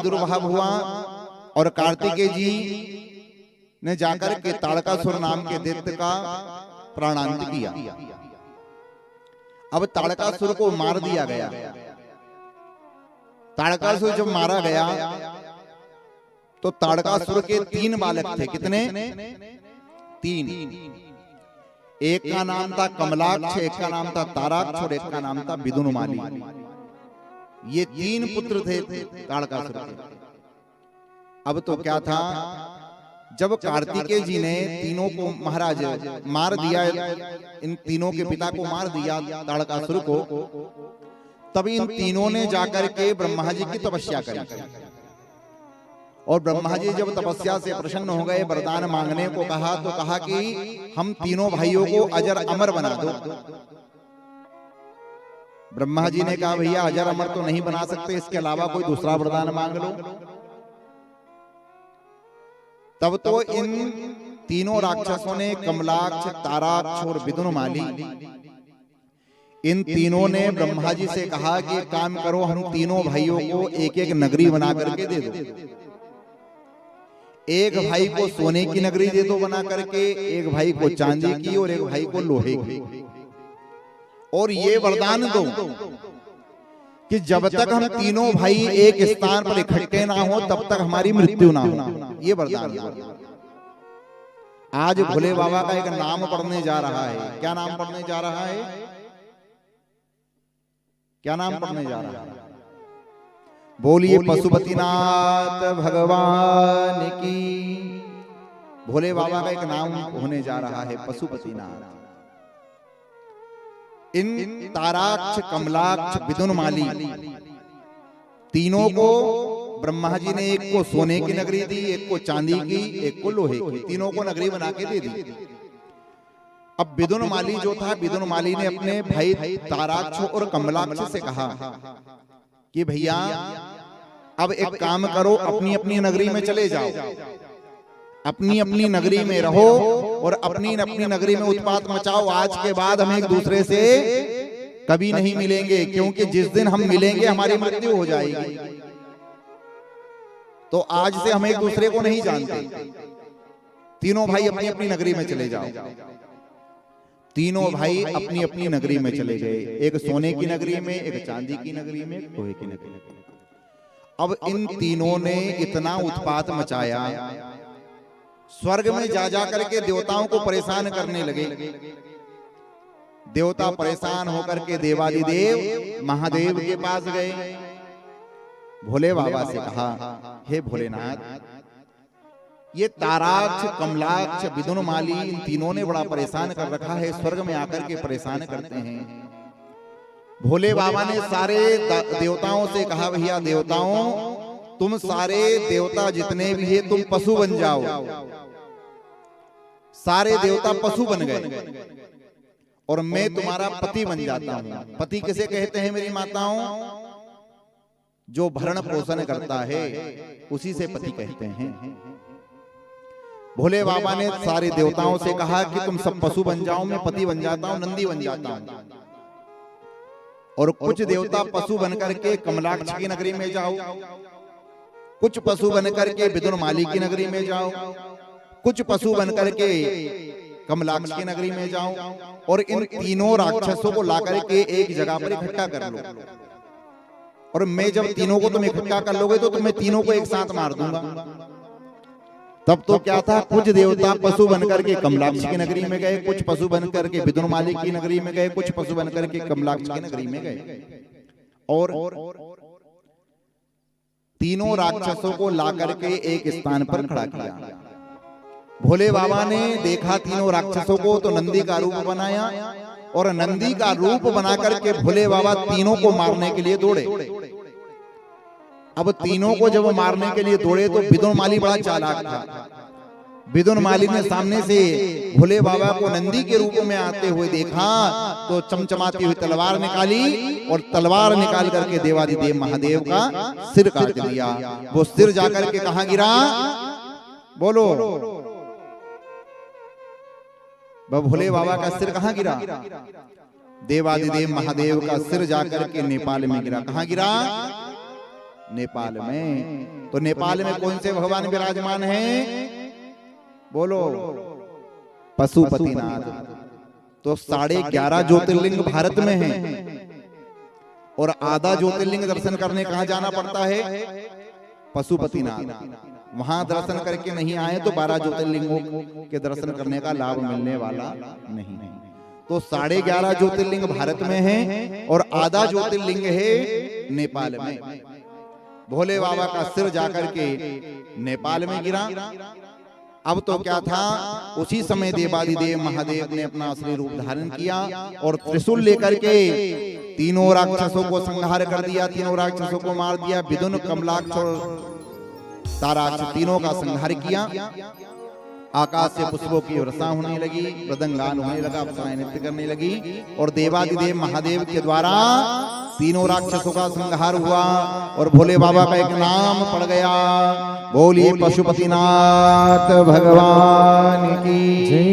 प्रादुर्भाव हुआ और कार्तिकेय जी ने जाकर के ताड़कासुर नाम के दैत्य का प्राणांत किया। अब ताड़कासुर को मार दिया गया। ताड़कासुर जब मारा गया तो ताड़कासुर के 3 बालक थे। कितने? 3। एक का नाम था कमलाक्ष, एक का नाम था ताराक्ष और एक का नाम था विदुनमाली। ये 3 पुत्र थे ताड़कासुर के। अब तो क्या था, जब कार्तिकेय जी ने तीनों को महाराज मार दिया, इन तीनों के पिता को मार दिया ताड़कासुर को, तभी इन तीनों ने जाकर के ब्रह्मा जी की तपस्या करी। और ब्रह्मा जी जब तपस्या से प्रसन्न हो गए, वरदान मांगने को कहा तो कहा कि हम तीनों भाइयों को अजर अमर बना दो। ब्रह्मा जी ने कहा भैया अजर अमर तो नहीं बना सकते, इसके अलावा कोई दूसरा वरदान मांग लो। तब तो इन तीनों राक्षसों ने, कमलाक्ष, ताराक्ष और विदुनमाली, इन तीनों ने ब्रह्मा जी से कहा कि काम करो, हम तीनों भाइयों को एक एक नगरी बना करके दे दो। एक भाई को सोने की नगरी दे दो बना करके, एक भाई को चांदी की और एक भाई को लोहे की। और ये वरदान दो कि जब तक हम तीनों भाई एक स्थान पर इकट्ठे ना हो तब तक हमारी मृत्यु ना हो। ये वरदान दो। आज भोले बाबा का एक नाम पढ़ने जा रहा है। क्या नाम पढ़ने जा रहा है? क्या नाम पढ़ने जा रहा है? बोलिए पशुपतिनाथ भगवान की। भोले बाबा का एक नाम होने जा रहा है पशुपतिनाथ। इन ताराक्ष, कमलाक्ष, विदुनमाली तीनों को ब्रह्मा जी ने, एक को सोने की नगरी दी, एक को चांदी की, एक को लोहे की, तीनों को नगरी बना के दे दी। अब विदुनमाली जो था, विदुनमाली ने अपने भाई ताराक्ष और कमलाक्ष से कहा कि भैया अब एक काम करो, अपनी अपनी नगरी में चले जाओ, अपनी अपनी नगरी में रहो और अपनी अपनी नगरी में उत्पात मचाओ। आज के बाद हम एक दूसरे से कभी नहीं मिलेंगे, क्योंकि जिस दिन हम मिलेंगे हमारी मृत्यु हो जाएगी। तो आज से हम एक दूसरे को नहीं जानते। तीनों भाई अपनी अपनी नगरी में चले जाओ। तीनों भाई अपनी अपनी नगरी में चले गए, एक सोने की नगरी में, एक चांदी की नगरी में, एक लोहे की नगरी में। अब इन तीनों ने इतना उत्पात मचाया, स्वर्ग में जा करके देवताओं को परेशान करने लगे। देवता परेशान होकर के देवादिदेव महादेव के पास गए। भोले बाबा से कहा, हे भोलेनाथ, ये ताराक्ष, कमलाक्ष, विदुनमाली, इन तीनों ने बड़ा परेशान कर रखा है, स्वर्ग में आकर के परेशान करते हैं। भोले बाबा ने सारे देवताओं से कहा, भैया देवताओं, तुम सारे देवता जितने भी है तुम पशु बन जाओ। सारे देवता पशु बन गए और मैं तुम्हारा पति बन जाता हूं। पति किसे कहते हैं मेरी माताओं? जो भरण पोषण करता है उसी से पति कहते हैं। भोले बाबा ने सारे देवताओं से कहा कि तुम सब पशु बन जाओ, मैं पति बन जाता हूं, नंदी बन जाता हूं। और कुछ देवता पशु बनकर के कमलाक्ष की नगरी में जाओ, कुछ पशु बनकर के विदुनमाली की नगरी में जाओ, कुछ पशु बनकर के कमलाक्ष की नगरी में जाओ, और इन तीनों राक्षसों को लाकर के एक जगह पर इकट्ठा कर लो। और मैं जब तीनों को तुम इकट्ठा कर लोगे तो तुम्हें तीनों को एक साथ मार दूंगा। तब तो क्या था, कुछ देवता पशु बनकर के कमलाक्ष की नगरी में गए, कुछ पशु बनकर के विदुनमाली की नगरी में गए, कुछ पशु बनकर के कमलाक्ष की नगरी में गए, और तीनों राक्षसों को लाकर के एक स्थान पर खड़ा किया। भोले बाबा ने देखा तीनों राक्षसों को तो नंदी का रूप बनाया, और नंदी का रूप बनाकर के भोले बाबा तीनों को मारने के लिए दौड़े। अब तीनों को जब मारने के लिए दौड़े तो विदुनमाली बड़ा चालाक था। विदुनमाली ने सामने से भोले बाबा को नंदी के रूप में आते हुए देखा तो चमचमाती हुई तलवार निकाली, और तलवार निकाल करके देवादिदेव महादेव का सिर काट दिया। वो सिर जाकर के कहां गिरा? बोलो, भोले बाबा का सिर कहां गिरा? देवादिदेव महादेव का सिर जाकर के नेपाल में गिरा। कहां गिरा? नेपाल में। तो नेपाल में कौन से भगवान विराजमान हैं? बोलो, पशुपतिनाथ। तो 11.5 ज्योतिर्लिंग भारत में हैं और आधा ज्योतिर्लिंग दर्शन करने कहां जाना पड़ता है? पशुपतिनाथ। वहां दर्शन करके नहीं आए तो 12 ज्योतिर्लिंगों के दर्शन करने का लाभ मिलने वाला नहीं है। तो 11.5 ज्योतिर्लिंग भारत में है और आधा ज्योतिर्लिंग है नेपाल में। भोले बाबा का सिर जाकर के नेपाल में गिरा। अब तो क्या था, उसी समय देवादिदेव महादेव ने अपना असली रूप धारण किया और त्रिशूल लेकर के तीनों राक्षसों को संहार कर दिया, तीनों राक्षसों को मार दिया। विदुन, कमलाक्ष और ताराक्ष तीनों का संहार किया। आकाश से पुष्पों की वर्षा होने लगी, मृदंगान होने लगा, अप्सराएं नृत्य करने लगी और देवादिदेव महादेव के द्वारा तीनों राक्षसों का संहार हुआ और भोले बाबा का एक नाम पड़ गया। बोलिए पशुपतिनाथ भगवान की।